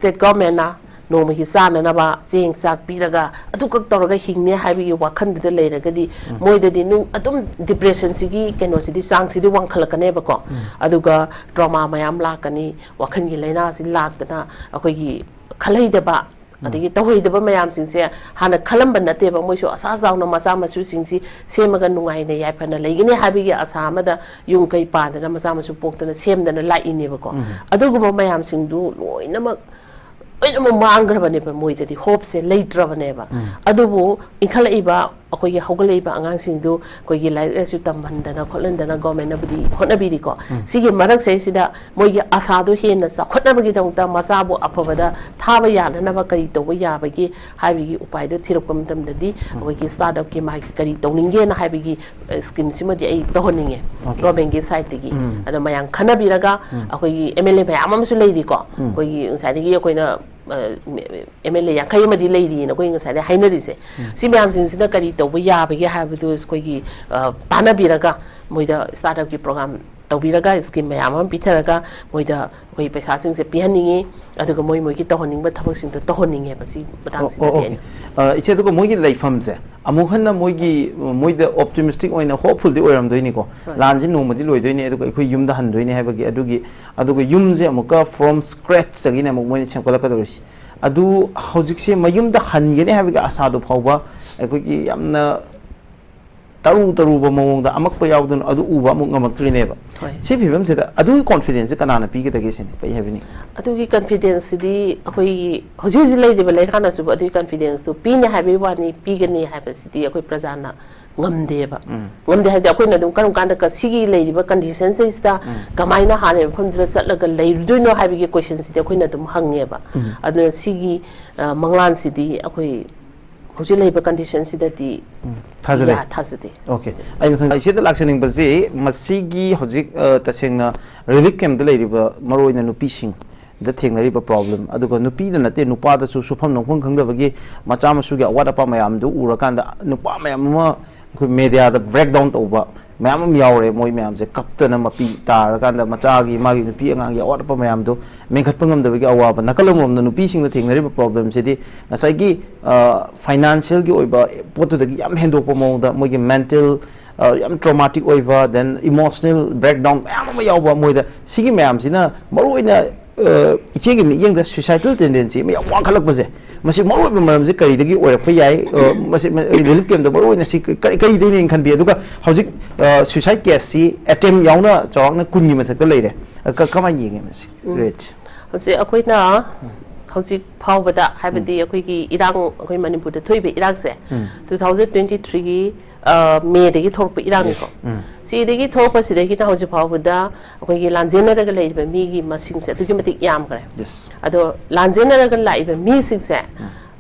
state government na ꯅꯣꯡꯃꯒꯤ ꯆꯥꯅꯅꯕ ꯆꯦꯡ ꯆꯥꯛ ꯄꯤꯔꯒ ꯑꯗꯨꯈꯛ ꯇꯧꯔꯒ ꯍꯤꯡꯅꯦ ꯍꯥꯏꯕꯒꯤ ꯋꯥꯈꯟꯗꯨꯗ ꯂꯩꯔꯒꯗꯤ ꯃꯣꯏꯗꯗꯤ ꯑꯗꯨꯝ ꯗꯤꯄ꯭ꯔꯦꯁꯟꯁꯤꯒꯤ ꯀꯩꯅꯣꯁꯤꯗꯤ ꯆꯥꯡꯁꯤꯗꯤ ꯋꯥꯡꯈꯠꯂꯛꯀꯅꯦꯕꯀꯣ ꯑꯗꯨꯒ ꯇ꯭ꯔꯣꯃꯥ ꯃꯌꯥꯝ ꯂꯥꯛꯀꯅꯤ ꯋꯥꯈꯟꯒꯤ ꯂꯥꯏꯅꯥꯁꯤ ꯂꯥꯛꯇꯅ ꯑꯩꯈꯣꯏꯒꯤ ꯈꯜꯍꯩꯗꯕ ꯑꯗꯒꯤ ꯇꯧꯍꯩꯗꯕ ꯃꯌꯥꯝꯁꯤꯡꯁꯦ ꯍꯥꯟꯅ ꯈꯜꯂꯝꯕ ꯅꯠꯇꯦꯕ ꯃꯣꯏꯁꯨ ꯑꯁꯥ ꯆꯥꯎꯅ ꯃꯆꯥ ꯃꯁꯨꯁꯤꯡꯁꯤ ꯁꯦꯝꯃꯒ ꯅꯨꯡꯉꯥꯏꯅ ꯌꯥꯏꯐꯅ ꯂꯩꯒꯅꯤ ꯍꯥꯏꯕꯒꯤ ꯑꯁꯥ ꯑꯃꯗ ꯌꯨꯝ ꯀꯩ ꯄꯥꯟꯗꯅ ꯃꯆꯥ ꯃꯁꯨ ꯄꯣꯛꯇꯅ ꯁꯦꯝꯗꯅ ꯂꯥꯛꯏꯅꯦꯕꯀꯣ ꯑꯗꯨꯒꯨꯝꯕ ꯃꯌꯥꯝꯁꯤꯡꯗꯨ ꯂꯣꯏꯅꯃꯛ ꯃꯥꯡꯈ꯭ꯔꯕꯅꯦꯕ ꯃꯣꯏꯗꯗꯤ ꯍꯣꯞꯁꯦ ꯂꯩꯇ꯭ꯔꯕꯅꯦꯕ ꯑꯗꯨꯕꯨ ꯏꯟꯈꯠꯂꯛꯏꯕ ꯑꯩꯈꯣꯏꯒꯤ ꯍꯧꯒꯠꯂꯛꯏꯕ ꯑꯉꯥꯡꯁꯤꯡꯗꯨ ꯑꯩꯈꯣꯏꯒꯤ ꯂꯥꯏꯔꯤꯛ ꯂꯥꯏꯁꯨ ꯇꯝꯍꯟꯗꯅ ꯈꯣꯠꯍꯟꯗꯅ ꯒꯣꯔꯃꯦꯟꯅꯕꯨꯗꯤ ꯍꯣꯠꯅꯕꯤꯔꯤꯀꯣ ꯁꯤꯒꯤ ꯃꯔꯛꯁꯤꯗ ꯃꯣꯏꯒꯤ ꯑꯁꯥꯗꯨ ꯍꯦꯟꯅ ꯆꯥꯎꯈꯠꯅꯕꯒꯤꯗꯃꯛꯇ ꯃꯆꯥꯕꯨ ꯑꯐꯕꯗ ꯊꯥꯕ ꯌꯥꯅꯅꯕ ꯀꯔꯤ ꯇꯧꯕ ꯌꯥꯕꯒꯦ ꯍꯥꯏꯕꯒꯤ ꯎꯄꯥꯏꯗꯣ ꯊꯤꯔꯛꯄ ꯃꯇꯝꯗꯗꯤ ꯑꯩꯈꯣꯏꯒꯤ ꯁ꯭ꯇꯥꯔꯠꯑꯞꯀꯤ ꯃꯥꯒꯤ ꯀꯔꯤ ꯇꯧꯅꯤꯡꯒꯦꯅ ꯍꯥꯏꯕꯒꯤ ꯁ꯭ꯀꯤꯝꯁꯤꯃꯗꯤ ꯑꯩ ꯇꯧꯍꯟꯅꯤꯡꯉꯦ ꯒꯣꯔꯃꯦꯟꯒꯤ ꯁꯥꯏꯠꯇꯒꯤ ꯑꯗꯣ ꯃꯌꯥꯝ ꯈꯟꯅꯕꯤꯔꯒ ꯑꯩꯈꯣꯏꯒꯤ MLA ꯃꯌꯥꯝ ꯑꯃꯁꯨ ꯂꯩꯔꯤꯀꯣ ꯑꯩꯈꯣꯏꯒꯤ ꯉꯁꯥꯏꯗꯒꯤ ꯑꯩꯈꯣꯏꯅ MLA 50 ꯑꯃꯗꯤ ꯂꯩꯔꯤꯅ ꯑꯩꯈꯣꯏ ꯉꯁꯥꯏꯗ ꯍꯥꯏꯅꯔꯤꯁꯦ ꯁꯤ ꯃꯌꯥꯝꯁꯤꯡꯁꯤꯅ ꯀꯔꯤ ꯇꯧꯕ ꯌꯥꯕꯒꯦ ꯍꯥꯏꯕꯗꯨ ꯑꯩꯈꯣꯏꯒꯤ ꯇꯥꯟꯅꯕꯤꯔꯒ ꯃꯣꯏꯗ ꯁ꯭ꯇꯥꯔꯠꯑꯞꯀꯤ ꯄ꯭ꯔꯣꯒ꯭ꯔꯥꯝ ꯇꯧꯕꯤꯔꯒ ꯁ꯭ꯀꯤꯝ ꯃꯌꯥꯝ ꯑꯃ ꯄꯤꯊꯔꯒ ꯃꯣꯏꯗ ꯑꯩꯈꯣꯏ ꯄꯩꯁꯥꯁꯤꯡꯁꯦ ꯄꯤꯍꯟꯅꯤꯡꯉꯤ ꯑꯗꯨꯒ ꯃꯣꯏꯒꯤ ꯇꯧꯍꯟꯅꯤꯡꯕ ꯊꯕꯛꯁꯤꯡꯗꯣ ꯇꯧꯍꯟꯅꯤꯡꯉꯦꯕ ꯁꯤ ꯃꯇꯥꯡꯁꯤꯗꯗꯤ ꯏꯆꯦ ꯑꯗꯨꯒ ꯃꯣꯏꯒꯤ ꯂꯩꯐꯝꯁꯦ ꯑꯃꯨꯛ ꯍꯟꯅ ꯃꯣꯏꯗ ꯑꯣꯞꯇꯤꯃꯤꯁꯇꯤꯛ ꯑꯣꯏꯅ ꯍꯣꯞꯐꯨꯜꯗꯤ ꯑꯣꯏꯔꯝꯗꯣꯏꯅꯤꯀꯣ ꯂꯥꯟꯁꯤ ꯅꯣꯡꯃꯗꯤ ꯂꯣꯏꯗꯣꯏꯅꯤ ꯑꯗꯨꯒ ꯑꯩꯈꯣꯏ ꯌꯨꯝꯗ ꯍꯟꯗꯣꯏꯅꯤ ꯍꯥꯏꯕꯒꯤ ꯑꯗꯨꯒ ꯌꯨꯝꯁꯦ ꯑꯃꯨꯛꯀ ꯐ꯭ꯔꯣꯝ ꯁ꯭ꯀ꯭ꯔꯦꯠꯆꯇꯒꯤꯅ ꯑꯃꯨꯛ ꯃꯣꯏꯅ ꯁꯦꯝꯒꯠꯂꯛꯀꯗꯧꯔꯤꯁꯤ ꯑꯗꯨ ꯍꯧꯖꯤꯛꯁꯦ ꯃꯌꯨꯝꯗ ꯍꯟꯒꯅꯤ ꯍꯥꯏꯕꯒꯤ ꯑꯁꯥꯗꯨ ꯐꯥꯎꯕ ꯑꯩꯈꯣꯏꯒꯤ ꯌꯥꯝꯅ ꯇꯔꯨꯕ ꯃꯑꯣꯡꯗ ꯑꯃꯛꯄ ꯌꯥꯎꯗꯅ ꯑꯗꯨ ꯎꯕ ꯑꯃꯨꯛ ꯉꯝꯃꯛꯇ꯭ꯔꯤꯅꯦꯕ ꯁꯤ ꯐꯤꯕꯝꯁꯤꯗ ꯑꯗꯨꯒꯤ ꯀꯣꯟꯐꯤꯗꯦꯟꯁꯁꯦ ꯀꯅꯥꯅ ꯄꯤꯒꯗꯒꯦ ꯁꯤꯅꯤ ꯀꯩ ꯍꯥꯏꯕꯅꯤ ꯑꯗꯨꯒꯤ ꯀꯟꯐꯤꯗꯦꯟꯁꯁꯤꯗꯤ ꯑꯩꯈꯣꯏꯒꯤ ꯍꯧꯖꯤꯛ ꯂꯩꯔꯤꯕ ꯂꯩꯉꯥꯛꯅꯁꯨ ꯑꯗꯨꯒꯤ ꯀꯟꯐꯤꯗꯦꯟꯁꯇꯨ ꯄꯤꯅꯤ ꯍꯥꯏꯕꯒꯤ ꯋꯥꯅꯤ ꯄꯤꯒꯅꯤ ꯍꯥꯏꯕꯁꯤꯗꯤ ꯑꯩꯈꯣꯏ ꯄ꯭ꯔꯖꯥꯅ ꯉꯝꯗꯦꯕ ꯉꯝꯗꯦ ꯍꯥꯏꯕꯗꯤ ꯑꯩꯈꯣꯏꯅ ꯑꯗꯨꯝ ꯀꯔꯝ ꯀꯥꯟꯗ ꯁꯤꯒꯤ ꯂꯩꯔꯤꯕ ꯀꯟꯗꯤꯁꯟꯁꯤꯗ ꯀꯃꯥꯏꯅ ꯍꯥꯟꯅ ꯃꯐꯝꯗꯨꯗ ꯆꯠꯂꯒ ꯂꯩꯔꯨꯗꯣꯏꯅꯣ ꯍꯥꯏꯕꯒꯤ ꯀꯣꯏꯁꯟꯁꯤꯗꯤ ꯑꯩꯈꯣꯏꯅ ꯑꯗꯨꯝ ꯍꯪꯉꯦꯕ ꯑꯗꯨꯅ ꯁꯤꯒꯤ ꯃꯪꯂꯥꯟꯁꯤꯗꯤ ꯑꯩꯈꯣꯏ ꯍꯧꯖꯤꯛ ꯂꯩꯕ ꯀꯟꯗꯤꯁꯟꯁꯤꯗꯗꯤ ꯊꯥꯖꯗꯦ ꯑꯣꯀꯦ ꯑꯩ ꯃꯊꯪ ꯁꯤꯗ ꯂꯥꯛꯆꯅꯤꯡꯕꯁꯤ ꯃꯁꯤꯒꯤ ꯍꯧꯖꯤꯛ ꯇꯁꯦꯡꯅ ꯔꯤꯂꯤꯐ ꯀꯦꯝꯞꯇ ꯂꯩꯔꯤꯕ ꯃꯔꯨꯑꯣꯏꯅ ꯅꯨꯄꯤꯁꯤꯡ ꯗ ꯊꯦꯡꯅꯔꯤꯕ ꯄ꯭ꯔꯣꯕ꯭ꯂꯦꯝ ꯑꯗꯨꯒ ꯅꯨꯄꯤꯗ ꯅꯠꯇꯦ ꯅꯨꯄꯥꯗꯁꯨ ꯁꯨꯐꯝ ꯅꯣꯡꯐꯝ ꯈꯪꯗꯕꯒꯤ ꯃꯆꯥ ꯃꯁꯨꯒꯤ ꯑꯋꯥꯠ ꯑꯄꯥ ꯃꯌꯥꯝꯗꯨ ꯎꯔꯀꯥꯟꯗ ꯅꯨꯄꯥ ꯃꯌꯥꯝ ꯑꯃ ꯑꯩꯈꯣꯏ ꯃꯦꯗꯤꯌꯥꯗ ꯕ꯭ꯔꯦꯛ ꯗꯥꯎꯟ ꯇꯧꯕ ꯃꯌꯥꯝ ꯑꯃ ꯌꯥꯎꯔꯦ ꯃꯣꯏ ꯃꯌꯥꯝꯁꯦ ꯀꯞꯇꯅ ꯃꯄꯤ ꯇꯥꯔꯀꯥꯟꯗ ꯃꯆꯥꯒꯤ ꯃꯥꯒꯤ ꯅꯨꯄꯤ ꯑꯉꯥꯡꯒꯤ ꯑꯋꯥꯠ ꯑꯄꯥ ꯃꯌꯥꯝꯗꯨ ꯃꯦꯟꯈꯠꯄ ꯉꯝꯗꯕꯒꯤ ꯑꯋꯥꯕ ꯅꯥꯀꯜ ꯑꯃꯔꯣꯝꯗ ꯅꯨꯄꯤꯁꯤꯡꯅ ꯊꯦꯡꯅꯔꯤꯕ ꯄ꯭ꯔꯣꯕ꯭ꯂꯦꯝꯁꯤꯗꯤ ꯉꯁꯥꯏꯒꯤ ꯐꯥꯏꯅꯥꯟꯁꯤꯌꯦꯜꯒꯤ ꯑꯣꯏꯕ ꯄꯣꯠꯇꯨꯗꯒꯤ ꯌꯥꯝ ꯍꯦꯟꯗꯣꯛꯄ ꯃꯑꯣꯡꯗ ꯃꯣꯏꯒꯤ ꯃꯦꯟꯇꯦꯜ ꯌꯥꯝ ꯇ꯭ꯔꯣꯃꯥꯇꯤꯛ ꯑꯣꯏꯕ ꯗꯦꯟ ꯏꯃꯣꯁꯅꯦꯜ ꯕ꯭ꯔꯦꯛꯗꯥꯎꯟ ꯃꯌꯥꯝ ꯑꯃ ꯌꯥꯎꯕ ꯃꯣꯏꯗ ꯁꯤꯒꯤ ꯃꯌꯥꯝꯁꯤꯅ ꯃꯔꯨꯑꯣꯏꯅ ꯏꯆꯦꯒꯤ ꯃꯤꯠꯌꯦꯡꯗ ꯁꯨꯏꯁꯥꯏꯗꯜ ꯇꯦꯟꯗꯦꯟꯁꯤ ꯑꯃ ꯌꯥꯝ ꯋꯥꯡꯈꯠꯂꯛꯄꯁꯦ ꯃꯁꯤ ꯃꯔꯨꯑꯣꯏꯕ ꯃꯔꯝꯁꯦ ꯀꯔꯤꯗꯒꯤ ꯑꯣꯏꯔꯛꯄ ꯌꯥꯏ ꯃꯁꯤ ꯔꯤꯂꯤꯐ ꯀꯦꯝꯞꯇ ꯃꯔꯨꯑꯣꯏꯅ ꯁꯤ ꯀꯔꯤꯗꯒꯤꯅꯦꯅ ꯈꯟꯕꯤ ꯑꯗꯨꯒ ꯍꯧꯖꯤꯛ ꯁꯨꯏꯁꯥꯏꯗ ꯀꯦꯁꯁꯤ ꯑꯦꯇꯦꯝ ꯌꯥꯎꯅ ꯆꯥꯎꯔꯥꯛꯅ 10ꯒꯤ ꯃꯊꯛꯇ ꯂꯩꯔꯦ ꯀꯃꯥꯏꯅ ꯌꯦꯡꯉꯦ ꯃꯁꯤ ꯔꯦꯠꯁꯦ ꯍꯧꯖꯤꯛ ꯑꯩꯈꯣꯏꯅ ꯍꯧꯖꯤꯛ ꯐꯥꯎꯕꯗ ꯍꯥꯏꯕꯗꯤ ꯑꯩꯈꯣꯏꯒꯤ ꯏꯔꯥꯡ ꯑꯩꯈꯣꯏ ꯃꯅꯤꯄꯨꯔꯗ ꯊꯣꯛꯏꯕ ꯏꯔꯥꯡꯁꯦ 2023ꯒꯤ ꯃꯦꯗꯒꯤ ꯊꯣꯛꯄ ꯏꯔꯥꯡꯅꯤꯀꯣ ꯁꯤꯗꯒꯤ ꯊꯣꯛꯄꯁꯤꯗꯒꯤꯅ ꯍꯧꯖꯤꯛ ꯐꯥꯎꯕꯗ ꯑꯩꯈꯣꯏꯒꯤ ꯂꯥꯟꯖꯦꯟꯅꯔꯒ ꯂꯩꯔꯤꯕ ꯃꯤꯒꯤ ꯃꯁꯤꯡꯁꯦ ꯑꯗꯨꯛꯀꯤ ꯃꯇꯤꯛ ꯌꯥꯝꯈ꯭ꯔꯦ ꯑꯗꯣ ꯂꯥꯟꯖꯦꯟꯅꯔꯒ ꯂꯥꯛꯏꯕ ꯃꯤꯁꯤꯡꯁꯦ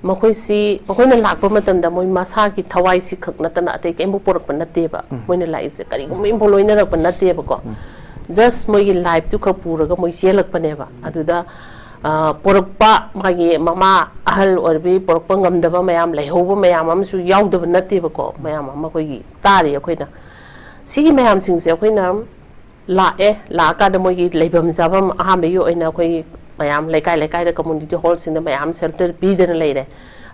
ꯃꯈꯣꯏꯅ ꯂꯥꯛꯄ ꯃꯇꯝꯗ ꯃꯣꯏ ꯃꯁꯥꯒꯤ ꯊꯋꯥꯏꯁꯤ ꯈꯛ ꯅꯠꯇꯅ ꯑꯇꯩ ꯀꯩꯝꯕꯨ ꯄꯣꯔꯛꯄ ꯅꯠꯇꯦꯕ ꯃꯣꯏꯅ ꯂꯥꯛꯏꯁꯦ ꯀꯔꯤꯒꯨꯝꯕ ꯏꯝꯐꯥꯎ ꯂꯣꯏꯅꯔꯛꯄ ꯅꯠꯇꯦꯕꯀꯣ ꯖꯁ ꯃꯣꯏꯒꯤ ꯂꯥꯏꯐꯇꯨ ꯈꯛ ꯄꯨꯔꯒ ꯃꯣꯏ ꯆꯦꯜꯂꯛꯄꯅꯦꯕ ꯑꯗꯨꯗ ꯄꯣꯔꯛꯄ ꯃꯥꯒꯤ ꯃꯃꯥ ꯑꯍꯜ ꯑꯣꯏꯔꯕꯤ ꯄꯣꯔꯛꯄ ꯉꯝꯗꯕ ꯃꯌꯥꯝ ꯂꯩꯍꯧꯕ ꯃꯌꯥꯝ ꯑꯃꯁꯨ ꯌꯥꯎꯗꯕ ꯅꯠꯇꯦꯕꯀꯣ ꯃꯌꯥꯝ ꯑꯃ ꯑꯩꯈꯣꯏꯒꯤ ꯇꯥꯔꯤ ꯑꯩꯈꯣꯏꯅ ꯁꯤꯒꯤ ꯃꯌꯥꯝꯁꯤꯡꯁꯦ ꯑꯩꯈꯣꯏꯅ ꯂꯥꯛꯑꯀꯥꯟꯗ ꯃꯣꯏꯒꯤ ꯂꯩꯐꯝ ꯆꯥꯐꯝ ꯑꯍꯥꯟꯕꯒꯤ ꯑꯣꯏꯅ ꯑꯩꯈꯣꯏ ꯃꯌꯥꯝ ꯂꯩꯀꯥꯏꯗ ꯀꯝꯃꯨꯅꯤꯇꯤ ꯍꯣꯜꯁꯤꯡꯗ ꯃꯌꯥꯝ ꯁꯦꯜꯇꯔ ꯄꯤꯗꯅ ꯂꯩꯔꯦ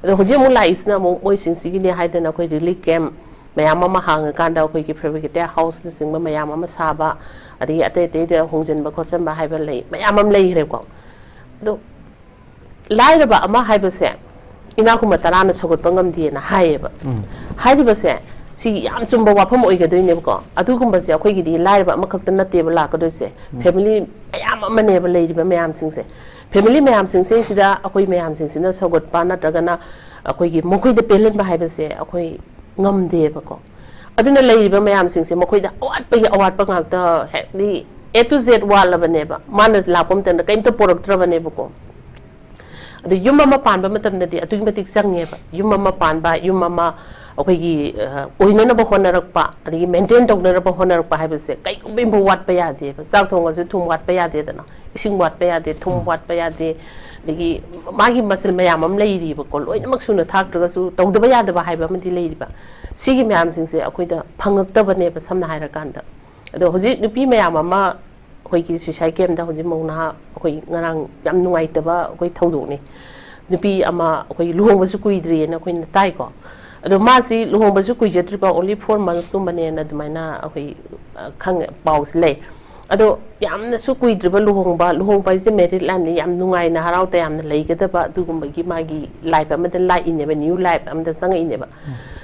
ꯑꯗꯣ ꯍꯧꯖꯤꯛ ꯑꯃꯨꯛ ꯂꯥꯛꯏꯁꯤꯅ ꯑꯃꯨꯛ ꯃꯣꯏꯁꯤꯡꯁꯤꯒꯤꯅꯦ ꯍꯥꯏꯗꯅ ꯑꯩꯈꯣꯏ ꯔꯤꯂꯤꯐ ꯀꯦꯝꯞ ꯃꯌꯥꯝ ꯑꯃ ꯍꯥꯡꯉꯀꯥꯟꯗ ꯑꯩꯈꯣꯏꯒꯤ ꯐꯦꯕ꯭ꯔꯤꯀꯦꯇꯔ ꯍꯥꯎꯁꯅꯆꯤꯡꯕ ꯃꯌꯥꯝ ꯑꯃ ꯁꯥꯕ ꯑꯗꯒꯤ ꯑꯇꯩꯗ ꯍꯣꯡꯖꯤꯟꯕ ꯈꯣꯠꯆꯟꯕ ꯍꯥꯏꯕ ꯃꯌꯥꯝ ꯑꯃ ꯂꯩꯈ꯭ꯔꯦꯀꯣ ꯑꯗꯣ ꯂꯥꯏꯔꯕ ꯑꯃ ꯍꯥꯏꯕꯁꯦ ꯏꯅꯥꯛꯈꯨꯟꯕ 10ꯅ ꯁꯧꯒꯠꯄ ꯉꯝꯗꯦꯅ ꯍꯥꯏꯌꯦꯕ ꯍꯥꯏꯔꯤꯕꯁꯦ ꯁꯤ ꯌꯥꯝ ꯆꯨꯝꯕ ꯋꯥꯐꯝ ꯑꯣꯏꯒꯗꯣꯏꯅꯦꯕꯀꯣ ꯑꯗꯨꯒꯨꯝꯕꯁꯦ ꯑꯩꯈꯣꯏꯒꯤꯗꯤ ꯂꯥꯏꯔꯕ ꯑꯃꯈꯛꯇ ꯅꯠꯇꯦꯕ ꯂꯥꯛꯀꯗꯣꯏꯁꯦ ꯐꯦꯃꯤꯂꯤ ꯃꯌꯥꯝ ꯑꯃꯅꯦꯕ ꯂꯩꯔꯤꯕ ꯃꯌꯥꯝꯁꯤꯡꯁꯦ ꯐꯦꯃꯤꯂꯤ ꯃꯌꯥꯝꯁꯤꯡꯁꯦ ꯁꯤꯗ ꯑꯩꯈꯣꯏ ꯃꯌꯥꯝꯁꯤꯡꯁꯤꯅ ꯁꯧꯒꯠꯄ ꯅꯠꯇ꯭ꯔꯒꯅ ꯑꯩꯈꯣꯏꯒꯤ ꯃꯈꯣꯏꯗ ꯄꯦꯜꯍꯟꯕ ꯍꯥꯏꯕꯁꯦ ꯑꯩꯈꯣꯏ ꯉꯝꯗꯦꯕꯀꯣ ꯑꯗꯨꯅ ꯂꯩꯔꯤꯕ ꯃꯌꯥꯝꯁꯤꯡꯁꯦ ꯃꯈꯣꯏꯗ ꯑꯋꯥꯠꯄꯒꯤ ꯑꯋꯥꯠꯄ ꯉꯥꯛꯇ ꯍꯦꯛꯇꯤ A to Z ꯋꯥꯠꯂꯕꯅꯦꯕ ꯃꯥꯅ ꯂꯥꯛꯄ ꯃꯇꯝꯗ ꯀꯩꯝꯇ ꯄꯣꯔꯛꯇ꯭ꯔꯕꯅꯦꯕꯀꯣ ꯑꯗꯨ ꯌꯨꯝ ꯑꯃ ꯄꯥꯟꯕ ꯃꯇꯝꯗꯗꯤ ꯑꯗꯨꯛꯀꯤ ꯃꯇꯤꯛ ꯆꯪꯉꯦꯕ ꯌꯨꯝ ꯑꯃ ꯄꯥꯟꯕ ꯌꯨꯝ ꯑꯃ ꯑꯩꯈꯣꯏꯒꯤ ꯑꯣꯏꯅꯅꯕ ꯍꯣꯠꯅꯔꯛꯄ ꯑꯗꯒꯤ ꯃꯦꯟꯇꯦꯟ ꯇꯧꯅꯅꯕ ꯍꯣꯠꯅꯔꯛꯄ ꯍꯥꯏꯕꯁꯦ ꯀꯩꯒꯨꯝꯕ ꯑꯃꯐꯥꯎ ꯋꯥꯠꯄ ꯌꯥꯗꯦꯕ ꯆꯥꯛ ꯊꯣꯡꯉꯁꯨ ꯊꯨꯝ ꯋꯥꯠꯄ ꯌꯥꯗꯦꯗꯅ ꯏꯁꯤꯡ ꯋꯥꯠꯄ ꯌꯥꯗꯦ ꯊꯨꯝ ꯋꯥꯠꯄ ꯌꯥꯗꯦ ꯑꯗꯒꯤ ꯃꯥꯒꯤ ꯃꯆꯜ ꯃꯌꯥꯝ ꯑꯃ ꯂꯩꯔꯤꯕꯀꯣ ꯂꯣꯏꯅꯃꯛ ꯁꯨꯅ ꯊꯥꯛꯇ꯭ꯔꯒꯁꯨ ꯇꯧꯗꯕ ꯌꯥꯗꯕ ꯍꯥꯏꯕ ꯑꯃꯗꯤ ꯂꯩꯔꯤꯕ ꯁꯤꯒꯤ ꯃꯌꯥꯝꯁꯤꯡꯁꯦ ꯑꯩꯈꯣꯏꯗ ꯐꯪꯉꯛꯇꯕꯅꯦꯕ ꯁꯝꯅ ꯍꯥꯏꯔꯀꯥꯟꯗ ꯑꯗꯣ ꯍꯧꯖꯤꯛ ꯅꯨꯄꯤ ꯃꯌꯥꯝ ꯑꯃ ꯑꯩꯈꯣꯏꯒꯤ ꯁꯨꯏꯁꯥꯏꯗ ꯀꯦꯝꯗ ꯍꯧꯖꯤꯛ ꯃꯧꯅꯥ ꯑꯩꯈꯣꯏ ꯉꯔꯥꯡ ꯌꯥꯝ ꯅꯨꯡꯉꯥꯏꯇꯕ ꯑꯩꯈꯣꯏ ꯊꯧꯗꯣꯛꯅꯤ ꯅꯨꯄꯤ ꯑꯃ ꯑꯩꯈꯣꯏ ꯂꯨꯍꯣꯡꯕꯁꯨ ꯀꯨꯏꯗ꯭ꯔꯤꯌꯦꯅ ꯑꯩꯈꯣꯏꯅ ꯇꯥꯏꯀꯣ ꯑꯗꯣ ꯃꯥꯁꯤ ꯂꯨꯍꯣꯡꯕꯁꯨ ꯀꯨꯏꯖꯗ꯭ꯔꯤꯕ ꯑꯣꯟꯂꯤ 4 monthsꯀꯨꯝꯕꯅꯦꯅ ꯑꯗꯨꯃꯥꯏꯅ ꯑꯩꯈꯣꯏ ꯈꯪꯉꯦ ꯄꯥꯎꯁꯤ ꯂꯩ ꯑꯗꯣ ꯌꯥꯝꯅꯁꯨ ꯀꯨꯏꯗ꯭ꯔꯤꯕ ꯂꯨꯍꯣꯡꯕ ꯍꯥꯏꯁꯦ ꯃꯦꯔꯤꯠ ꯂꯥꯏꯐꯅꯤ ꯌꯥꯝ ꯅꯨꯡꯉꯥꯏꯅ ꯍꯔꯥꯎ ꯇꯌꯥꯝꯅ ꯂꯩꯒꯗꯕ ꯑꯗꯨꯒꯨꯝꯕꯒꯤ ꯃꯥꯒꯤ ꯂꯥꯏꯐ ꯑꯃꯗ ꯂꯥꯛꯏꯅꯦꯕ ꯅ꯭ꯌꯨ ꯂꯥꯏꯐ ꯑꯃꯗ ꯆꯪꯉꯛꯏꯅꯦꯕ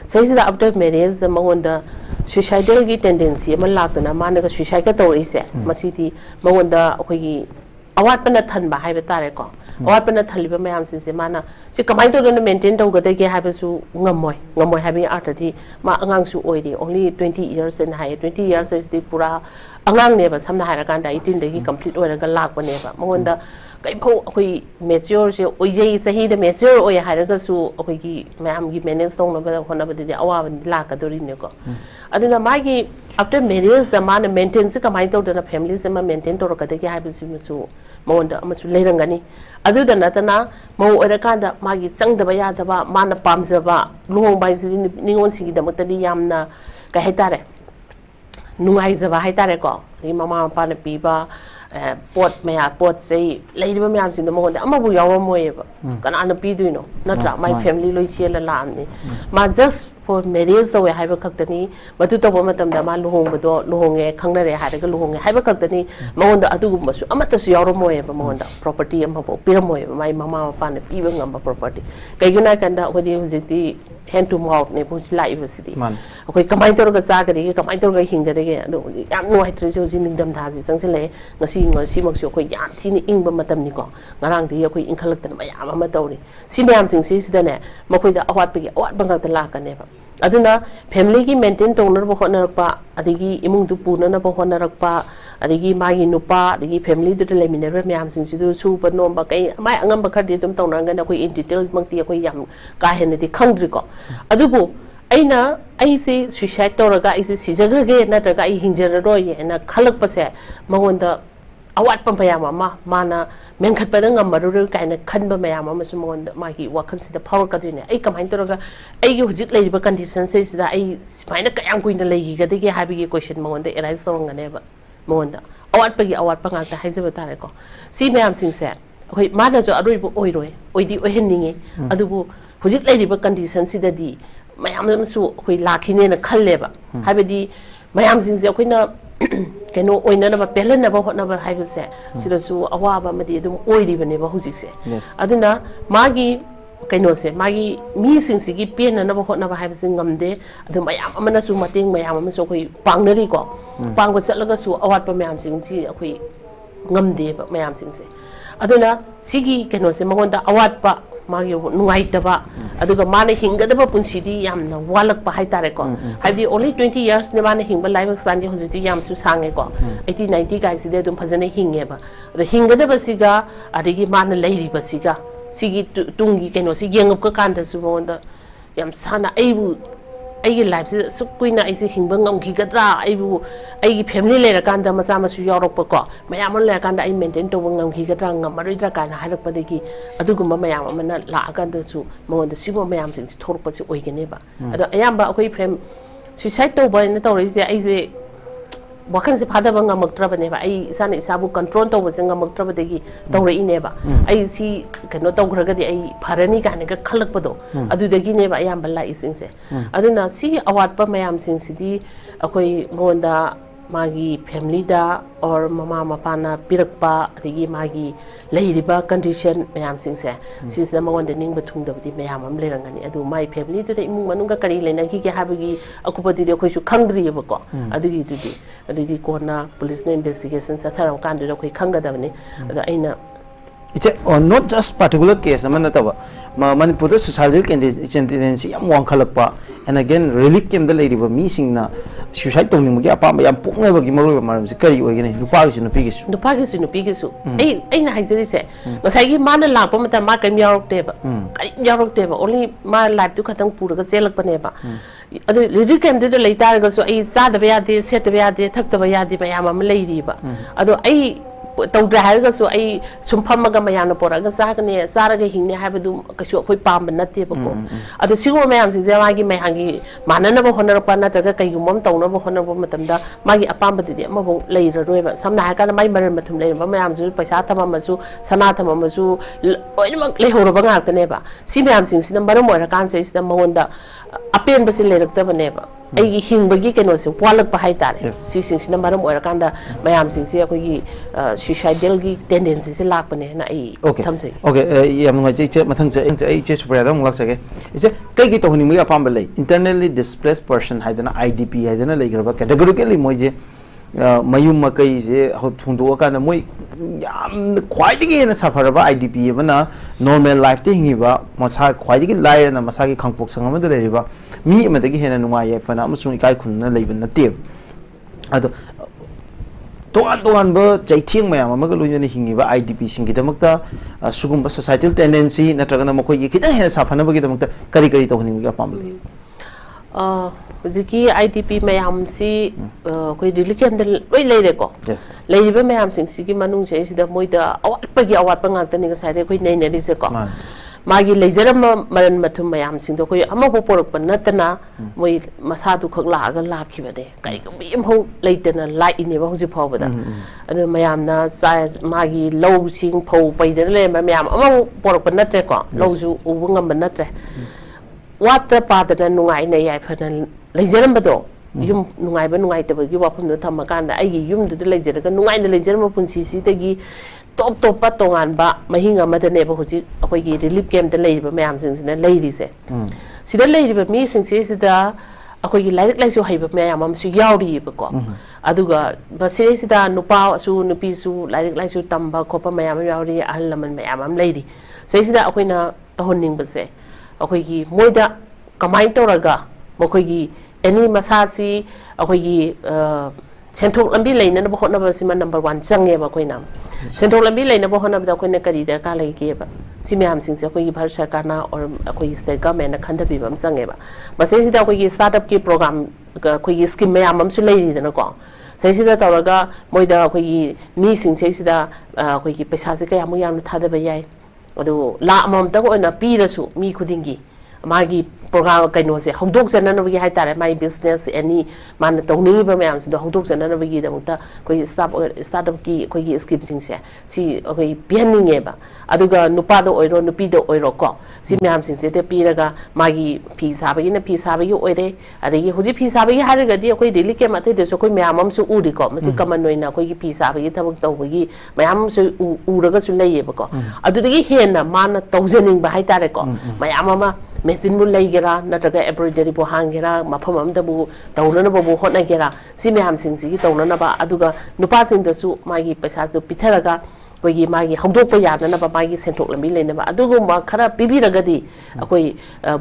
ꯁꯤꯁꯤꯗ ꯑꯐꯇꯔ ꯃꯦꯔꯦꯖꯇ ꯃꯉꯣꯟꯗ suicidalꯒꯤ ꯇꯦꯟꯗꯦꯟꯁꯤ ꯑꯃ ꯂꯥꯛꯇꯅ ꯃꯥꯅꯒ suicide ꯇꯧꯔꯛꯏꯁꯦ ꯃꯁꯤꯗꯤ ꯃꯉꯣꯟꯗ ꯑꯩꯈꯣꯏꯒꯤ ꯑꯋꯥꯠꯄꯅ ꯊꯟꯕ ꯍꯥꯏꯕ ꯇꯥꯔꯦꯀꯣ ꯑꯋꯥꯠꯄꯅ ꯊꯜꯂꯤꯕ ꯃꯌꯥꯝꯁꯤꯡꯁꯦ ꯃꯥꯅ ꯁꯤ ꯀꯃꯥꯏꯅ ꯇꯧꯗꯅ ꯃꯦꯟꯇꯦꯟ ꯇꯧꯒꯗꯒꯦ ꯍꯥꯏꯕꯁꯨ ꯉꯝꯃꯣꯏ ꯍꯥꯏꯕꯒꯤ ꯑꯥꯔꯊꯗꯤ ꯃꯥ ꯑꯉꯥꯡꯁꯨ ꯑꯣꯏꯔꯤ ꯑꯣꯟꯂꯤ 20 years ꯑꯅ ꯍꯥꯏꯌꯦ 20 years ꯍꯥꯏꯁꯤꯗꯤ ꯄꯨꯔꯥ ꯑꯉꯥꯡꯅꯦꯕ ꯁꯝꯅ ꯍꯥꯏꯔꯀꯥꯟꯗ 18ꯗꯒꯤ ꯀꯝꯄ꯭ꯂꯤꯠ ꯑꯣꯏꯔꯒ ꯂꯥꯛꯄꯅꯦꯕ ꯃꯉꯣꯟꯗ ꯀꯩꯐꯥꯎ ꯑꯩꯈꯣꯏ ꯃꯦꯆꯤꯌꯣꯔꯁꯦ ꯑꯣꯏꯖꯩ ꯆꯍꯤꯗ ꯃꯦꯆꯤꯌꯣꯔ ꯑꯣꯏ ꯍꯥꯏꯔꯒꯁꯨ ꯑꯩꯈꯣꯏꯒꯤ ꯃꯌꯥꯝꯒꯤ ꯃꯦꯅꯦꯖ ꯇꯧꯅꯕ ꯍꯣꯠꯅꯕꯗꯗꯤ ꯑꯋꯥꯕꯗꯤ ꯂꯥꯛꯀꯗꯣꯔꯤꯅꯦꯀꯣ ꯑꯗꯨꯅ ꯃꯥꯒꯤ ꯑꯐꯇꯔ ꯃꯦꯔꯦꯖꯇ ꯃꯥꯅ ꯃꯦꯟꯇꯦꯟꯁꯦ ꯀꯃꯥꯏꯅ ꯇꯧꯗꯅ ꯐꯦꯃꯤꯂꯤꯁꯦ ꯑꯃ ꯃꯦꯟꯇꯦꯟ ꯇꯧꯔꯛꯀꯗꯒꯦ ꯍꯥꯏꯕꯁꯤꯃꯁꯨ ꯃꯉꯣꯟꯗ ꯑꯃꯁꯨ ꯂꯩꯔꯝꯒꯅꯤ ꯑꯗꯨꯗ ꯅꯠꯇꯅ ꯃꯧ ꯑꯣꯏꯔꯀꯥꯟꯗ ꯃꯥꯒꯤ ꯆꯪꯗꯕ ꯌꯥꯗꯕ ꯃꯥꯅ ꯄꯥꯝꯖꯕ ꯂꯨꯍꯣꯡꯕ ꯍꯥꯏꯁꯤꯗꯤ ꯅꯤꯉꯣꯜꯁꯤꯡꯒꯤꯗꯃꯛꯇꯗꯤ ꯌꯥꯝꯅ ꯀꯩ ꯍꯥꯏꯇꯥꯔꯦ ꯅꯨꯡꯉꯥꯏꯖꯕ ꯍꯥꯏꯇꯥꯔꯦꯀꯣ ꯑꯗꯒꯤ ꯃꯃꯥ ꯃꯄꯥꯅ ꯄꯤꯕ ꯄꯣꯠ ꯆꯩ ꯂꯩꯔꯤꯕ ꯃꯌꯥꯝꯁꯤꯡꯗꯣ ꯃꯉꯣꯟꯗ ꯑꯃꯕꯨ ꯌꯥꯎꯔꯝꯃꯣꯏꯑꯕ ꯀꯅꯥꯅ ꯄꯤꯗꯣꯏꯅꯣ ꯅꯠꯇ꯭ꯔꯥ ꯃꯥꯏ ꯐꯦꯃꯤꯂꯤ ꯂꯣꯏ ꯆꯦꯜꯂ ꯂꯥꯛꯑꯝꯅꯤ ꯃꯥ ꯖꯁ ꯐꯣꯔ ꯃꯦꯔꯦꯖ ꯇꯧꯋꯦ ꯍꯥꯏꯕ ꯈꯛꯇꯅꯤ ꯃꯗꯨ ꯇꯧꯕ ꯃꯇꯝꯗ ꯃꯥ ꯂꯨꯍꯣꯡꯉꯦ ꯈꯪꯅꯔꯦ ꯍꯥꯏꯔꯒ ꯂꯨꯍꯣꯡꯉꯦ ꯍꯥꯏꯕ ꯈꯛꯇꯅꯤ ꯃꯉꯣꯟꯗ ꯑꯗꯨꯒꯨꯝꯕꯁꯨ ꯑꯃꯠꯇꯁꯨ ꯌꯥꯎꯔꯝꯃꯣꯏꯑꯕ ꯃꯉꯣꯟda ꯄ꯭ꯔꯣꯄꯔꯇꯤ ꯑꯃꯐꯥꯎ ꯄꯤꯔꯝꯃꯣꯏꯑꯕ ꯃꯥꯏ ꯃꯃꯥ ꯃꯄꯥꯅ ꯄꯤꯕ ꯉꯝꯕ ꯄ꯭ꯔꯣꯄꯔꯇꯤ ꯀꯩꯒꯤꯅꯣ ꯍꯥꯏꯀꯥꯟꯗ ꯑꯩꯈꯣꯏꯗꯤ ꯍꯧꯖꯤꯛꯇꯤ hand to mouth ꯅꯦꯕ ꯍꯧꯖꯤꯛ ꯂꯥꯛꯏꯕꯁꯤꯗꯤ ꯑꯩꯈꯣꯏ ꯀꯃꯥꯏꯅ ꯇꯧꯔꯒ ꯆꯥꯒꯗꯒꯦ ꯀꯃꯥꯏꯅ ꯇꯧꯔꯒ ꯍꯤꯡꯒꯗꯒꯦ ꯑꯗꯣ ꯌꯥꯝ ꯅꯨꯡꯉꯥꯏꯇ꯭ꯔꯤꯁꯦ ꯍꯧꯖꯤꯛ ꯅꯤꯡꯊꯝꯊꯥꯁꯤ ꯆꯪꯁꯤꯜꯂꯛꯑꯦ ꯉꯁꯤꯃꯛꯁꯨ ꯑꯩꯈꯣꯏ ꯌꯥꯝ ꯊꯤꯅ ꯏꯪꯕ ꯃꯇꯝꯅꯤꯀꯣ ꯉꯔꯥꯡꯗꯒꯤ ꯑꯩꯈꯣꯏ ꯏꯪꯈꯠꯂꯛꯇꯅ ꯃꯌꯥꯝ ꯑꯃ ꯇꯧꯔꯤ ꯁꯤ ꯃꯌꯥꯝꯁꯤꯡꯁꯤꯗꯅꯦ ꯃꯈꯣꯏꯗ ꯑꯋꯥꯠꯄ ꯉꯥꯛꯇ ꯂꯥꯛꯀꯅꯦꯕ ꯑꯗꯨꯅ ꯐꯦꯃꯤꯂꯤꯒꯤ ꯃꯦꯟꯇꯦꯟ ꯇꯧꯅꯕ ꯍꯣꯠꯅꯔꯛꯄ ꯑꯗꯒꯤ ꯏꯃꯨꯡꯗꯨ ꯄꯨꯅꯅꯕ ꯍꯣꯠꯅꯔꯛꯄ ꯑꯗꯒꯤ ꯃꯥꯒꯤ ꯅꯨꯄꯥ ꯑꯗꯒꯤ ꯐꯦꯃꯤꯂꯤꯗꯨꯗ ꯂꯩꯃꯤꯟꯅꯔꯤꯕ ꯃꯌꯥꯝꯁꯤꯡꯁꯤꯗꯨ ꯁꯨꯕ ꯅꯣꯝꯕ ꯀꯩ ꯃꯥꯏ ꯑꯉꯝꯕ ꯈꯔꯗꯤ ꯑꯗꯨꯝ ꯇꯧꯅꯔꯒꯅ ꯑꯩꯈꯣꯏ ꯏꯟ ꯗꯤꯇꯦꯜꯃꯛꯇꯤ ꯑꯩꯈꯣꯏ ꯌꯥꯝ ꯀꯥ ꯍꯦꯟꯅꯗꯤ ꯈꯪꯗ꯭ꯔꯤꯀꯣ ꯑꯗꯨꯕꯨ ꯑꯩꯁꯦ suicide ꯇꯧꯔꯒ ꯑꯩꯁꯦ ꯁꯤꯖꯈ꯭ꯔꯒꯦ ꯅꯠꯇ꯭ꯔꯒ ꯑꯩ ꯍꯤꯡꯖꯔꯔꯣꯏꯅ ꯈꯜꯂꯛꯄꯁꯦ ꯃꯉꯣꯟꯗ ꯑꯋꯥꯠꯄ ꯃꯌꯥꯝ ꯑꯃ ꯃꯥꯅ ꯃꯦꯟꯈꯠꯄꯗ ꯉꯝꯃꯔꯣꯏ ꯀꯥꯏꯅ ꯈꯟꯕ ꯃꯌꯥꯝ ꯑꯃꯁꯨ ꯃꯉꯣꯟꯗ ꯃꯥꯒꯤ ꯋꯥꯈꯜꯁꯤꯗ ꯐꯥꯎꯔꯛꯀꯗꯣꯏꯅꯦ ꯑꯩ ꯀꯃꯥꯏꯅ ꯇꯧꯔꯒ ꯑꯩꯒꯤ ꯍꯧꯖꯤꯛ ꯂꯩꯔꯤꯕ ꯀꯟꯗꯤꯁꯟꯁꯤꯗ ꯑꯩ ꯁꯨꯃꯥꯏꯅ ꯀꯌꯥꯝ ꯀꯨꯏꯅ ꯂꯩꯈꯤꯒꯗꯒꯦ ꯍꯥꯏꯕꯒꯤ ꯀꯣꯏꯁꯟ ꯃꯉꯣꯟꯗ ꯑꯦꯔꯥꯏꯖ ꯇꯧꯔꯝꯒꯅꯦꯕ ꯃꯉꯣꯟꯗ ꯑꯋꯥꯠꯄ ꯉꯥꯛꯇ ꯍꯥꯏꯖꯕ ꯇꯥꯔꯦꯀꯣ ꯁꯤ ꯃꯌꯥꯝꯁꯤꯡꯁꯦ ꯑꯩꯈꯣꯏ ꯃꯥꯅꯁꯨ ꯑꯔꯣꯏꯕ ꯑꯣꯏꯗꯤ ꯑꯣꯏꯍꯟꯅꯤꯡꯉꯤ ꯑꯗꯨꯕꯨ ꯍꯧꯖꯤꯛ ꯂꯩꯔꯤꯕ ꯀꯟꯗꯤꯁꯟꯁꯤꯗꯗꯤ ꯃꯌꯥꯝ ꯑꯃꯁꯨ ꯑꯩꯈꯣꯏ ꯂꯥꯛꯈꯤꯅꯦꯅ ꯈꯜꯂꯦꯕ ꯍꯥꯏꯕꯗꯤ ꯃꯌꯥꯝꯁꯤꯡꯁꯦ ꯑꯩꯈꯣꯏꯅ ꯀꯩꯅꯣ ꯑꯣꯏꯅꯅꯕ ꯄꯦꯜꯍꯟꯅꯕ ꯍꯣꯠꯅꯕ ꯍꯥꯏꯕꯁꯦ ꯁꯤꯗꯁꯨ ꯑꯋꯥꯕ ꯑꯃꯗꯤ ꯑꯗꯨꯝ ꯑꯣꯏꯔꯤꯕꯅꯦꯕ ꯍꯧꯖꯤꯛꯁꯦ ꯑꯗꯨꯅ ꯃꯥꯒꯤ ꯀꯩꯅꯣꯁꯦ ꯃꯥꯒꯤ ꯃꯤꯁꯤꯡꯁꯤꯒꯤ ꯄꯦꯟꯅꯅꯕ ꯍꯣꯠꯅꯕ ꯍꯥꯏꯕꯁꯤ ꯉꯝꯗꯦ ꯑꯗꯨ ꯃꯌꯥꯝ ꯑꯃꯅꯁꯨ ꯃꯇꯦꯡ ꯃꯌꯥꯝ ꯑꯃꯁꯨ ꯑꯩꯈꯣꯏ ꯄꯥꯡꯅꯔꯤꯀꯣ ꯄꯥꯡꯕ ꯆꯠꯂꯒꯁꯨ ꯑꯋꯥꯠꯄ ꯃꯌꯥꯝꯁꯤꯡꯁꯤ ꯑꯩꯈꯣꯏ ꯉꯝꯗꯦꯕ ꯃꯌꯥꯝꯁꯤꯡꯁꯦ ꯑꯗꯨꯅ ꯁꯤꯒꯤ ꯀꯩꯅꯣꯁꯦ ꯃꯉꯣꯟꯗ ꯑꯋꯥꯠꯄ ꯃꯥꯒꯤ ꯅꯨꯡꯉꯥꯏꯇꯕ ꯑꯗꯨꯒ ꯃꯥꯅ ꯍꯤꯡꯒꯗꯕ ꯄꯨꯟꯁꯤꯗꯤ ꯌꯥꯝꯅ ꯋꯥꯠꯂꯛꯄ ꯍꯥꯏꯇꯥꯔꯦꯀꯣ ꯍꯥꯏꯕꯗꯤ ꯑꯣꯟꯂꯤ 20 yearsꯅꯦ ꯃꯥꯅ ꯍꯤꯡꯕ ꯂꯥꯏꯕꯛ ꯁ꯭ꯄꯥꯟꯗꯤ ꯍꯧꯖꯤꯛꯇꯤ ꯌꯥꯝꯁꯨ ꯁꯥꯡꯉꯦꯀꯣ 80 90 ꯒꯥꯏꯁꯤꯗꯤ ꯑꯗꯨꯝ ꯐꯖꯅ ꯍꯤꯡꯉꯦꯕ ꯑꯗꯣ ꯍꯤꯡꯒꯗꯕꯁꯤꯒ ꯑꯗꯒꯤ ꯃꯥꯅ ꯂꯩꯔꯤꯕꯁꯤꯒ ꯁꯤꯒꯤ ꯇꯨꯡꯒꯤ ꯀꯩꯅꯣꯁꯤ ꯌꯦꯡꯉꯛꯄ ꯀꯥꯟꯗꯁꯨ ꯃꯉꯣꯟꯗ ꯌꯥꯝ ꯁꯥꯟꯅ ꯑꯩꯒꯤ ꯂꯥꯏꯐꯁꯤꯗ ꯑꯁꯨꯛ ꯀꯨꯏꯅ ꯑꯩꯁꯦ ꯍꯤꯡꯕ ꯉꯝꯈꯤꯒꯗ꯭ꯔꯥ ꯑꯩꯒꯤ ꯐꯦꯃꯤꯂꯤ ꯂꯩꯔꯀꯥꯟꯗ ꯃꯆꯥ ꯃꯁꯨ ꯌꯥꯎꯔꯛꯄꯀꯣ ꯃꯌꯥꯝ ꯑꯃ ꯂꯩꯔꯀꯥꯟꯗ ꯑꯩ ꯃꯦꯟꯇꯦꯟ ꯇꯧꯕ ꯉꯝꯈꯤꯒꯗ꯭ꯔꯥ ꯉꯝꯃꯔꯣꯏꯗ꯭ꯔꯥ ꯀꯥꯏꯅ ꯍꯥꯏꯔꯛꯄꯗꯒꯤ ꯑꯗꯨꯒꯨꯝꯕ ꯃꯌꯥꯝ ꯑꯃꯅ ꯂꯥꯛꯑꯀꯥꯟꯗꯁꯨ ꯃꯉꯣꯟꯗ ꯁꯤꯒꯨꯝꯕ ꯃꯌꯥꯝꯁꯤꯡꯁꯤ ꯊꯣꯛꯂꯛꯄꯁꯤ ꯑꯣꯏꯒꯅꯦꯕ ꯑꯗꯣ ꯑꯌꯥꯝꯕ ꯑꯩꯈꯣꯏ suicide ꯇꯧꯕꯅ ꯇꯧꯔꯤꯁꯦ ꯑꯩꯁꯦ ꯋꯥꯈꯜꯁꯦ ꯐꯥꯗꯕ ꯉꯝꯃꯛꯇ꯭ꯔꯕꯅꯦꯕ ꯑꯩ ꯏꯁꯥꯅ ꯏꯁꯥꯕꯨ ꯀꯟꯇ꯭ꯔꯣꯜ ꯇꯧꯕꯁꯦ ꯉꯝꯃꯛꯇ꯭ꯔꯕꯗꯒꯤ ꯇꯧꯔꯛꯏꯅꯦꯕ ꯑꯩ ꯁꯤ ꯀꯩꯅꯣ ꯇꯧꯈ꯭ꯔꯒꯗꯤ ꯑꯩ ꯐꯔꯅꯤ ꯀꯥꯏꯅꯒ ꯈꯜꯂꯛꯄꯗꯣ ꯑꯗꯨꯗꯒꯤꯅꯦꯕ ꯑꯌꯥꯝꯕ ꯂꯥꯛꯏꯁꯤꯡꯁꯦ ꯑꯗꯨꯅ ꯁꯤꯒꯤ ꯑꯋꯥꯠꯄ ꯃꯌꯥꯝꯁꯤꯡꯁꯤꯗꯤ ꯑꯩꯈꯣꯏ ꯃꯉꯣꯟꯗ ꯃꯥꯒꯤ ꯐꯦꯃꯤꯂꯤꯗ ꯑꯣꯔ ꯃꯃꯥ ꯃꯄꯥꯅ ꯄꯤꯔꯛꯄ ꯑꯗꯒꯤ ꯃꯥꯒꯤ ꯂꯩꯔꯤꯕ ꯀꯟꯗꯤꯁꯟ ꯃꯌꯥꯝꯁꯤꯡꯁꯦ ꯁꯤꯁꯤꯗ ꯃꯉꯣꯟꯗ ꯅꯤꯡꯕ ꯊꯨꯡꯗꯕꯗꯤ ꯃꯌꯥꯝ ꯑꯃ ꯂꯩꯔꯝꯒꯅꯤ ꯑꯗꯨ ꯃꯥꯏ ꯐꯦꯃꯤꯂꯤꯗꯨꯗ ꯏꯃꯨꯡ ꯃꯅꯨꯡꯒ ꯀꯔꯤ ꯂꯩꯅꯈꯤꯒꯦ ꯍꯥꯏꯕꯒꯤ ꯑꯀꯨꯞꯄꯗꯨꯗꯤ ꯑꯩꯈꯣꯏꯁꯨ ꯈꯪꯗ꯭ꯔꯤꯑꯕꯀꯣ ꯑꯗꯨꯗꯤ ꯀꯣꯟꯅ ꯄꯨꯂꯤꯁꯅ ꯏꯟꯚꯦꯁꯇꯤꯒꯦꯁꯟ ꯆꯠꯊꯔꯕ ꯀꯥꯟꯗꯨꯗ ꯑꯩꯈꯣꯏ ꯈꯪꯒꯗꯕꯅꯤ ꯑꯗꯣ ꯑꯩꯅ not just particular case ama nataba manipur da suicidal tendency yam wangkhalakpa and again relief camp da leiriba mi singna suicide tawning gi apa yam pokna bagi maroi maram se kari oigene nupa gi su ai na haijari se ngasai gi mana lakpa mata ma kam yarok teba only ma life tu khatang puraga selak paneba adu relief camp da leitar ga su ai cha da ba yade set da ba yade thak da ba yade ba yam am leiriba adu ai तौद्रे हायरगसु आई सुम फमगा मयाना पोरागा चागने चारगा हिंगने हाबदु कछु अखोय palm नतेबको अदु सिगो मयाम सिजे मागी मयांगी माननबो होनरपा नतगा कयगुमम तौनबो होनबो मतमदा मागी अपामबदि अमबो लेररोयबा समना हायकाना माई मरन मथुम लेरबा मयामजु पैसा थममसु सना थममसु लोइनमक लेहौरबा ngaktaनेबा सि मयाम सिंसिना मरम ओरा कानसे सिदा मगोंदा open बसे लेरक्तबनेबा आई हिंबगी केनोसे वालक हाई तारे सिसिंगसिना मरम ओरा कांदा मयाम सिंसे अखोगी सुसाइडल की टेंडेंसी से लापने ना आई थमसे ओके याम ngai che mathang che ai che super da mulak sage ise kai ki tohni mi apam le internally displaced person haidana idp haidana leigraba categorically moi je mayum makai je thungdo ka na moi yam khwai digi na safaraba idp bana normal life te hingiba masa khwai digi lai na masa ki khangpok sangam da leriba mi amadagi hena nungai ya fana amusung ikai khunna leiban na te ado तोआन चैथिंग मैम लोनने हिंगीब IDP सिंगीदमक्ता सुगुम्बा societal tendency नत्रगना मखोयगी खिता हेना साफनबगीदमक्ता करी करी तोहनिंगगा पामले हुजिकी IDP मैम सी कोई रिलीफ कैंप लोई लेरेको लेरिबे मैम सिंगसिगी मनुंग से सिदा मोइदा अवाटपगी अवाटपा ngakतनी गसाइदे कोई नैनरिसे को मागी लेजरम मरन मथुम मयाम सिंग कोई अमबो पोरक नतना मोई मसादु खक लागा लाखिबदे कई कम लेतना लाइने हौजि फावबदा अदु मयामना मागी लौ सिंग फौ पैदन ले मयाम अमबो पोरक नत्रे को लौजु उबु ngam नत्रे वात पादना नुगाइ नै याइफना लेजरम बदो युम नुगाइबा नुगाइतबगी वाफम थमकान आइगी युम दु लेजरगा नुगाइना लेजरम पुंसी सिदगी टॉप टॉप तोंगानबा महिंग अमदनेब हुजि अखोयगी रिलीफ कैंप द लेरिबा मयाम सिंसिना लेरिसे सिदा लेरिबा मी सिंसे सिदा अखोयगी लाइक लाइसु हाइबा मयाम अमसु यावरिबको अदुगा बसे सिदा नुपा सु नुपी सु लाइक लाइसु तंबा खोपा मयाम यावरि अहल लमन मयाम अम लेरि सेसिदा अखोयना तहोनिंग बसे अखोयगी मोइदा कमाइन तोरगा मखोयगी एनी मसासी अखोयगी सेंट्रल लंबी लेना होना नंबर 1 चंगे बकोइना सेंट्रल लंबी लेना होना अखोइना करी दरकार लेगेबा सि म्याम सिंसे अखोई भारत सरकारना और अखोई स्टेट गवर्नमेंट खंदबीबा चंगेबा मसेसिदा अखोई स्टार्टअप की प्रोग्राम अखोई स्कीम म्याम अमसु लेरिदनको सेसिदा तौरगा मोइदा अखोई मी सिंसे सिदा अखोई पैसा से कया मु याम थादबा याय अदो ला अममतक ओइना पीरसु मी खुदिंगी मागी प्रोग्राम कहीं से हौदोक जननबगी हाइतारे माई बिजनेस एनी मान तौनीबा मैम से हौदोक जननबगी दमुता कोई स्टार्टअप की कोई स्कीम सिंसे सी कोई पिहनिंगेबा अदुगा नुपादो ओइरो नुपीदो ओइरो को सी मैम सिंसे ते पीरगा मागी फी साबगी ओइरे अदगी हुजि फी साबगी हारगदी कोई दिल्ली के माथे देसो कोई मैम हमसु उरी को मसी कमन ओइना कोई फी साबगी थबक तौबगी मैम सु उरगा सु लेयेबा को अदुदगी हेना मान तौजनिंग बा हाइतारे को मैम अमा मेजिन बु लेगेरा नत्रगा एब्रॉयडरी बु हांगेरा मफम अमदबु तौननबु होटनगेरा सि मैम सिंसिगी तौननबा अदुगा नुपा सिंदसु मागी पैसा दु पिथरगा कोई मागी हौदोक यादनबा मागी सेंट्रल लंबी लेनबा अदुगुमा खरा पिबिरगदी अकोई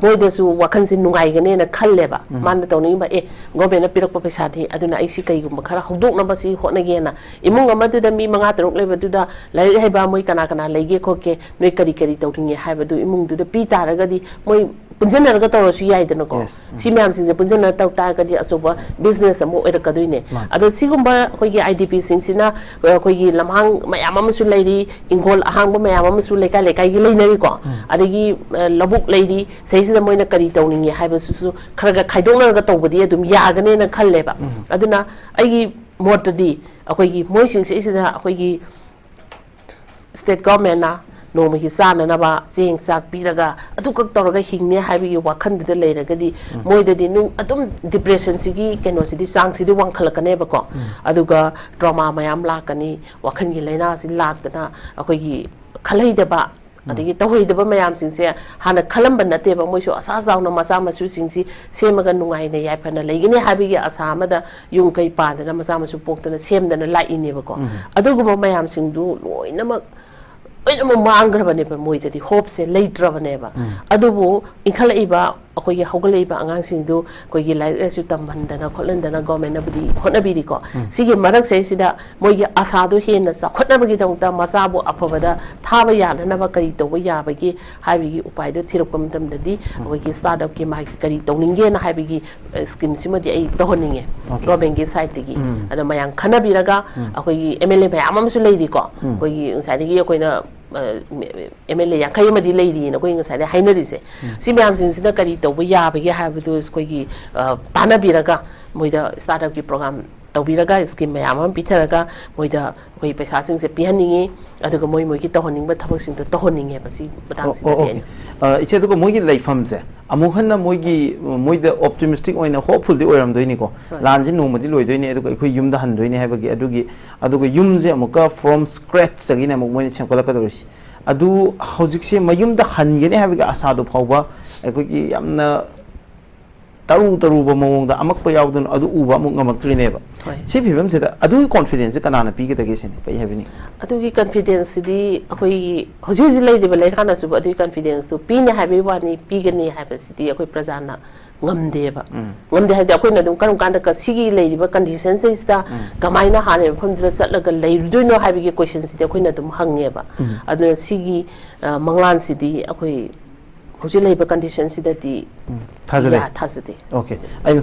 मोइदसु वखनसि नुगाइगनेना खल्लेबा मान तौनिबा ए गवर्नमेंट पिरक पैसा थी अदुना आइसि कईगुमा खरा हौदोकनबा सि होटनगेना इमुंग अमदुदा मी मंगा तरुक लेबदुदा लाइक हैबा मोइ कना कना लेगे खोके नोइ करी करी तौरिंगे हैबदु इमुंगदुदा पी तारगदी मोइ पुंजनरगा तौरसु याइदनको सि मैम सिंजे पुंजनर तौ तारगदी असोबा बिजनेस अमो ओइरकदुइने अदो सिगुम्बा अखोइगी आईडीपी सिंसिना अखोइगी लमहांग मयाम अमसु लेरी इंगोल अहांग मयाम अमसु लेका लेकाइगी लेनरी को अदगी लबुक लेरी सैसिदा मोइना करी तौनिंगे हाइबसुसु खरगा खाइदोंनरगा तौबदी अदुम यागनेना खल्लेबा अदुना आइगी मोटदी अखोइगी मोइ सिंसे सिदा अखोइगी स्टेट गवर्नमेंट नोम की चाननबा चेंग चाक पीरगा अदुकक तौरगा हिंगने हाइबगी वाखनदुदा लेरगदी मोइददी नु अदुम डिप्रेशन सिगी केनोसिदी चांगसिदी वांखलकनेबको अदुगा ट्रॉमा मयाम लाकनी वाखनगी लेना सि लाकदना अखोइगी खलैदबा अदगी तौहैदबा मयाम सिंसे हाना खलंब नतेबा मोइसु असा जावना मसा मसु सिंसी सेमगा नुगाइने याइफना लेगिने हाबिगी असामदा युंकै पादना मसा मसु पोक्तना सेमदना लाइनेबको अदुगुमा मयाम सिंदु लोइनमक मांग्रबने मोइददी होप से लेट्रबनेबा अदुबु इखलइबा ꯑꯩꯈꯣꯏꯒꯤ ꯍꯧꯒꯠꯂꯛꯏꯕ ꯑꯉꯥꯡꯁꯤꯡꯗꯨ ꯑꯩꯈꯣꯏꯒꯤ ꯂꯥꯏꯔꯤꯛ ꯂꯥꯏꯁꯨ ꯇꯝꯍꯟꯗꯅ ꯈꯣꯠꯍꯟꯗꯅ ꯒꯣꯔꯃꯦꯟꯅꯕꯨꯗꯤ ꯍꯣꯠꯅꯕꯤꯔꯤꯀꯣ ꯁꯤꯒꯤ ꯃꯔꯛꯁꯤꯗ ꯃꯣꯏꯒꯤ ꯑꯁꯥꯗꯨ ꯍꯦꯟꯅ ꯆꯥꯎꯈꯠꯅꯕꯒꯤꯗꯃꯛꯇ ꯃꯆꯥꯕꯨ ꯑꯐꯕꯗ ꯊꯥꯕ ꯌꯥꯅꯅꯕ ꯀꯔꯤ ꯇꯧꯕ ꯌꯥꯕꯒꯦ ꯍꯥꯏꯕꯒꯤ ꯎꯄꯥꯏꯗꯨ ꯊꯤꯔꯛꯄ ꯃꯇꯝꯗꯗꯤ ꯑꯩꯈꯣꯏꯒꯤ ꯁ꯭ꯇꯥꯔꯠꯑꯞꯀꯤ ꯃꯥꯒꯤ ꯀꯔꯤ ꯇꯧꯅꯤꯡꯒꯦꯅ ꯍꯥꯏꯕꯒꯤ ꯁ꯭ꯀꯤꯝꯁꯤꯃꯗꯤ ꯑꯩ ꯇꯧꯍꯟꯅꯤꯡꯉꯦ ꯒꯣꯔꯃꯦꯟꯒꯤ ꯁꯥꯏꯠꯇꯒꯤ ꯑꯗ ꯃꯌꯥꯝ ꯈꯟꯅꯕꯤꯔꯒ ꯑꯩꯈꯣꯏꯒꯤ MLA ꯃꯌꯥꯝ ꯑꯃꯁꯨ ꯂꯩꯔꯤꯀꯣ ꯑꯩꯈꯣꯏꯒꯤ ꯉꯁꯥꯏꯗꯒꯤ ꯑꯩꯈꯣꯏꯅ MLA 50 ꯑꯃꯗꯤ ꯂꯩꯔꯤꯅ ꯑꯩꯈꯣꯏ ꯉꯁꯥꯏꯗ ꯍꯥꯏꯅꯔꯤꯁꯦ ꯁꯤ ꯃꯌꯥꯝꯁꯤꯡꯁꯤꯅ ꯀꯔꯤ ꯇꯧꯕ ꯌꯥꯕꯒꯦ ꯍꯥꯏꯕꯗꯨ ꯑꯩꯈꯣꯏꯒꯤ ꯇꯥꯟꯅꯕꯤꯔꯒ ꯃꯣꯏꯗ ꯁ꯭ꯇꯥꯔꯠꯑꯞꯀꯤ ꯄ꯭ꯔꯣꯒ꯭ꯔꯥꯝ ꯇꯧꯕꯤꯔꯒ ꯁ꯭ꯀꯤꯝ ꯃꯌꯥꯝ ꯑꯃ ꯄꯤꯊꯔꯒ ꯃꯣꯏꯗ ꯑꯩꯈꯣꯏ ꯄꯩꯁꯥꯁꯤꯡꯁꯦ ꯄꯤꯍꯟꯅꯤꯡꯉꯤ ꯑꯗꯨꯒ ꯃꯣꯏꯒꯤ ꯇꯧꯍꯟꯅꯤꯡꯕ ꯊꯕꯛꯁꯤꯡꯗꯣ ꯇꯧꯍꯟꯅꯤꯡꯉꯦꯕ ꯁꯤ ꯃꯇꯥꯡꯁꯤꯗꯗꯤ ꯏꯆꯦ ꯑꯗꯨꯒ ꯃꯣꯏꯒꯤ ꯂꯩꯐꯝꯁꯦ ꯑꯃꯨꯛ ꯍꯟꯅ ꯃꯣꯏꯗ ꯑꯣꯞꯇꯤꯃꯤꯁꯇꯤꯛ ꯑꯣꯏꯅ ꯍꯣꯞꯐꯨꯜꯗꯤ ꯑꯣꯏꯔꯝꯗꯣꯏꯅꯤꯀꯣ ꯂꯥꯟꯁꯦ ꯅꯣꯡꯃꯗꯤ ꯂꯣꯏꯗꯣꯏꯅꯤ ꯑꯗꯨꯒ ꯑꯩꯈꯣꯏ ꯌꯨꯝꯗ ꯍꯟꯗꯣꯏꯅꯤ ꯍꯥꯏꯕꯒꯤ ꯑꯗꯨꯒ ꯌꯨꯝꯁꯦ ꯑꯃꯨꯛꯀ ꯐ꯭ꯔꯣꯝ ꯁ꯭ꯀ꯭ꯔꯦꯠꯆꯇꯒꯤꯅ ꯑꯃꯨꯛ ꯃꯣꯏꯅ ꯁꯦꯝꯒꯠꯂꯛꯀꯗꯧꯔꯤꯁꯤ ꯑꯗꯨ ꯍꯧꯖꯤꯛꯁꯦ ꯃꯌꯨꯝꯗ ꯍꯟꯒꯅꯤ ꯍꯥꯏꯕꯒꯤ ꯑꯁꯥꯗꯨ ꯐꯥꯎꯕ ꯑꯩꯈꯣꯏꯒꯤ ꯌꯥꯝꯅ ꯇꯔꯨꯕ ꯃꯑꯣꯡꯗ ꯑꯃꯛꯄ ꯌꯥꯎꯗꯅ ꯑꯗꯨ ꯎꯕ ꯑꯃꯨꯛ ꯉꯝꯃꯛꯇ꯭ꯔꯤꯅꯦꯕ ꯁꯤ ꯐꯤꯕꯝꯁꯤꯗ ꯑꯗꯨꯒꯤ ꯀꯣꯟꯐꯤꯗꯦꯟꯁꯁꯦ ꯀꯅꯥꯅ ꯄꯤꯒꯗꯒꯦ ꯁꯤꯅꯤ ꯀꯩ ꯍꯥꯏꯕꯤꯅꯤ ꯑꯗꯨꯒꯤ ꯀꯟꯐꯤꯗꯦꯟꯁꯁꯤꯗꯤ ꯑꯩꯈꯣꯏꯒꯤ ꯍꯧꯖꯤꯛ ꯂꯩꯔꯤꯕ ꯂꯩꯉꯥꯛꯅꯁꯨ ꯑꯗꯨꯒꯤ ꯀꯟꯐꯤꯗꯦꯟꯁꯇꯨ ꯄꯤꯅꯤ ꯍꯥꯏꯕꯒꯤ ꯋꯥꯅꯤ ꯄꯤꯒꯅꯤ ꯍꯥꯏꯕꯁꯤꯗꯤ ꯑꯩꯈꯣꯏ ꯄ꯭ꯔꯖꯥꯅ ꯉꯝꯗꯦꯕ ꯉꯝꯗꯦ ꯍꯥꯏꯕꯗꯤ ꯑꯩꯈꯣꯏꯅ ꯑꯗꯨꯝ ꯀꯔꯝ ꯀꯥꯟꯗ ꯁꯤꯒꯤ ꯂꯩꯔꯤꯕ ꯀꯟꯗꯤꯁꯟꯁꯤꯗ ꯀꯃꯥꯏꯅ ꯍꯥꯟꯅ ꯃꯐꯝꯗꯨꯗ ꯆꯠꯂꯒ ꯂꯩꯔꯨꯗꯣꯏꯅꯣ ꯍꯥꯏꯕꯒꯤ ꯀꯣꯏꯁꯟꯁꯤꯗꯤ ꯑꯩꯈꯣꯏꯅ ꯑꯗꯨꯝ ꯍꯪꯉꯦꯕ ꯑꯗꯨꯅ ꯁꯤꯒꯤ ꯃꯪꯂꯥꯟꯁꯤꯗꯤ ꯑꯩꯈꯣꯏ ꯍꯧꯖꯤꯛ ꯂꯩꯔꯤꯕ ꯀꯟꯗꯤꯁꯟꯁꯤꯗꯗꯤ ꯊꯥꯖꯗꯦ ꯑꯣꯀꯦ ꯑꯩ